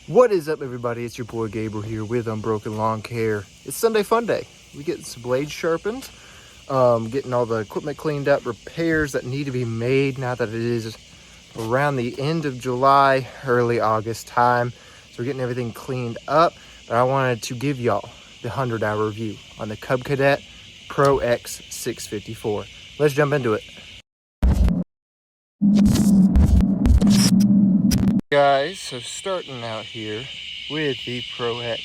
What is up, everybody? It's your boy Gabriel here with Unbroken Lawn Care. It's Sunday Fun Day. We getting some blades sharpened, getting all the equipment cleaned up, repairs that need to be made now that it is around the end of July, early August time. So we're getting everything cleaned up. But I wanted to give y'all the 100-hour review on the CUB Cadet Pro X 654. Let's jump into it. Guys, so starting out here with the Pro X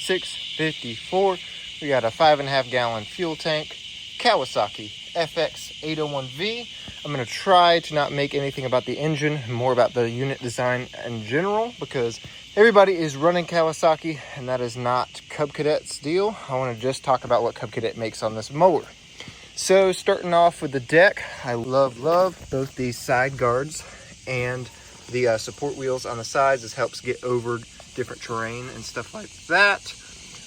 654, we got a 5.5 gallon fuel tank, Kawasaki FX 801V. I'm going to try to not make anything about the engine, more about the unit design in general, because everybody is running Kawasaki and that is not CUB Cadet's deal. I want to just talk about what CUB Cadet makes on this mower. So starting off with the deck, I love both these side guards and the support wheels on the sides. This helps get over different terrain and stuff like that.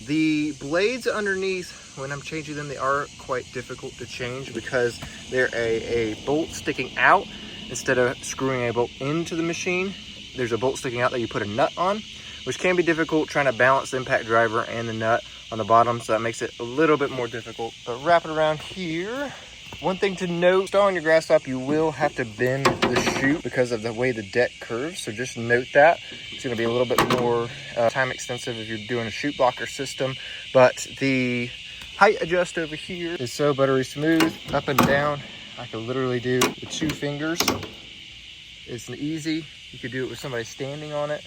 The blades underneath, when I'm changing them, they are quite difficult to change because they're a bolt sticking out instead of screwing a bolt into the machine. There's a bolt sticking out that you put a nut on, which can be difficult trying to balance the impact driver and the nut on the bottom, so that makes it a little bit more difficult. But wrap it around here. One thing to note, on your grass stop, you will have to bend the chute because of the way the deck curves. So just note that. It's going to be a little bit more time extensive if you're doing a chute blocker system. But the height adjust over here is so buttery smooth, up and down. I can literally do with 2 fingers. It's easy. You could do it with somebody standing on it.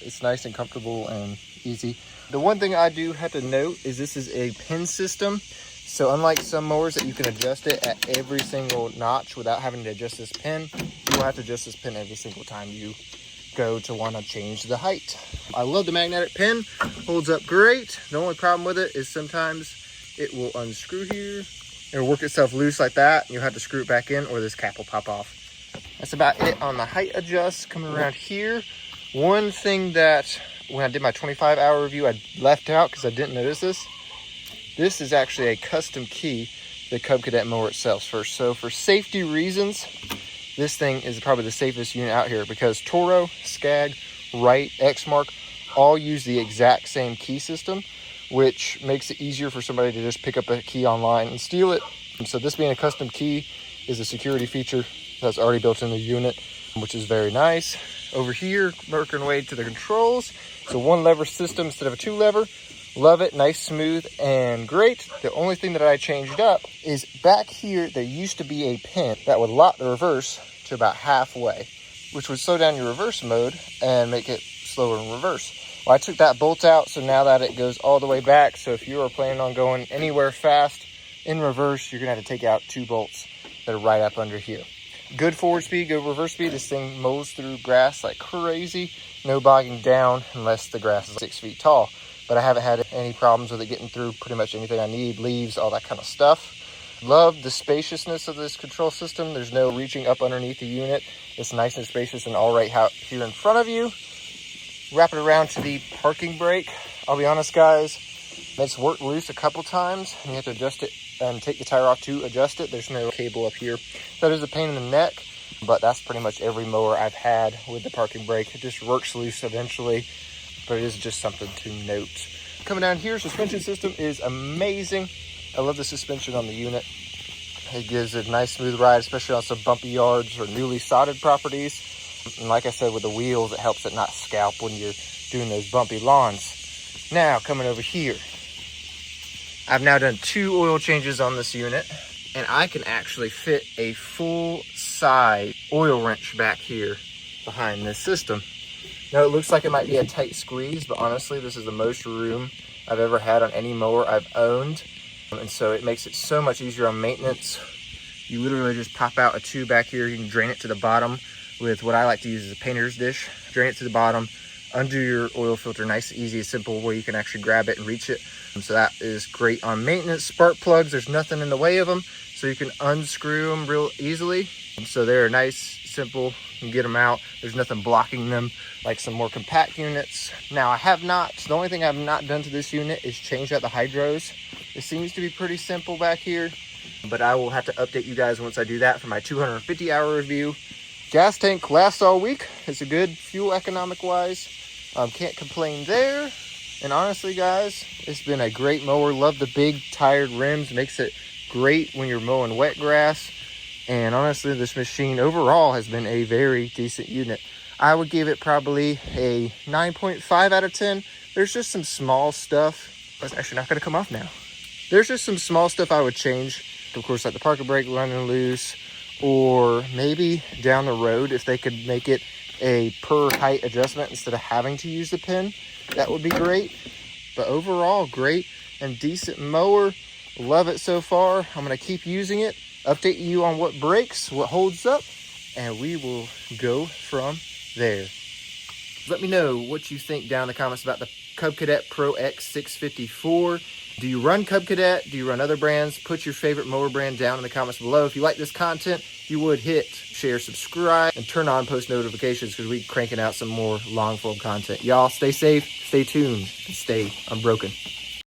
It's nice and comfortable and easy. The one thing I do have to note is this is a pin system. So unlike some mowers that you can adjust it at every single notch without having to adjust this pin, you will have to adjust this pin every single time you go to want to change the height. I love the magnetic pin, holds up great. The only problem with it is sometimes it will unscrew here. It'll work itself loose like that. You'll have to screw it back in or this cap will pop off. That's about it on the height adjust. Coming around here, one thing that when I did my 25-hour review, I left out because I didn't notice this. This is actually a custom key, the CUB Cadet mower itself first. So for safety reasons, this thing is probably the safest unit out here because Toro, Skag, Wright, Exmark all use the exact same key system, which makes it easier for somebody to just pick up a key online and steal it. And so this being a custom key is a security feature that's already built in the unit, which is very nice. Over here, working way to the controls. It's a 1-lever system instead of a 2-lever. Love it, nice, smooth, and great. The only thing that I changed up is back here, there used to be a pin that would lock the reverse to about halfway, which would slow down your reverse mode and make it slower in reverse. Well, I took that bolt out, so now that it goes all the way back, so if you are planning on going anywhere fast in reverse, you're gonna have to take out 2 bolts that are right up under here. Good forward speed, good reverse speed. This thing mows through grass like crazy. No bogging down unless the grass is 6 feet tall. But I haven't had any problems with it getting through pretty much anything I need, leaves, all that kind of stuff. Love the spaciousness of this control system. There's no reaching up underneath the unit. It's nice and spacious and all right out here in front of you. Wrap it around to the parking brake. I'll be honest, guys, it's worked loose a couple times and you have to adjust it and take the tire off to adjust it. There's no cable up here. That is a pain in the neck, but that's pretty much every mower I've had with the parking brake. It just works loose eventually, but it is just something to note. Coming down here, suspension system is amazing. I love the suspension on the unit. It gives it a nice smooth ride, especially on some bumpy yards or newly sodded properties. And like I said, with the wheels, it helps it not scalp when you're doing those bumpy lawns. Now, coming over here, I've now done 2 oil changes on this unit, and I can actually fit a full-size oil wrench back here behind this system. Now, it looks like it might be a tight squeeze, but honestly, this is the most room I've ever had on any mower I've owned. And so it makes it so much easier on maintenance. You literally just pop out a tube back here. You can drain it to the bottom with what I like to use as a painter's dish. Drain it to the bottom, undo your oil filter, nice, easy, simple, where you can actually grab it and reach it. So that is great on maintenance. Spark plugs, there's nothing in the way of them, so you can unscrew them real easily. And so they're nice, simple, you can get them out. There's nothing blocking them like some more compact units. Now the only thing I've not done to this unit is change out the hydros. It seems to be pretty simple back here, but I will have to update you guys once I do that for my 250-hour review. Gas tank lasts all week. It's a good fuel economic wise. Can't complain there. And honestly, guys, it's been a great mower. Love the big tired rims. Makes it great when you're mowing wet grass. And honestly, this machine overall has been a very decent unit. I would give it probably a 9.5 out of 10. There's just some small stuff. That's actually not going to come off now. There's just some small stuff I would change. Of course, like the parking brake running loose, or maybe down the road, if they could make it a per height adjustment instead of having to use the pin, that would be great. But overall, great and decent mower. Love it so far. I'm going to keep using it, update you on what breaks, what holds up, and we will go from there. Let me know what you think down in the comments about the CUB Cadet Pro X 654. Do you run CUB Cadet? Do you run other brands? Put your favorite mower brand down in the comments below. If you like this content, you would hit share, subscribe, and turn on post notifications because we're cranking out some more long form content. Y'all stay safe, stay tuned, and stay unbroken.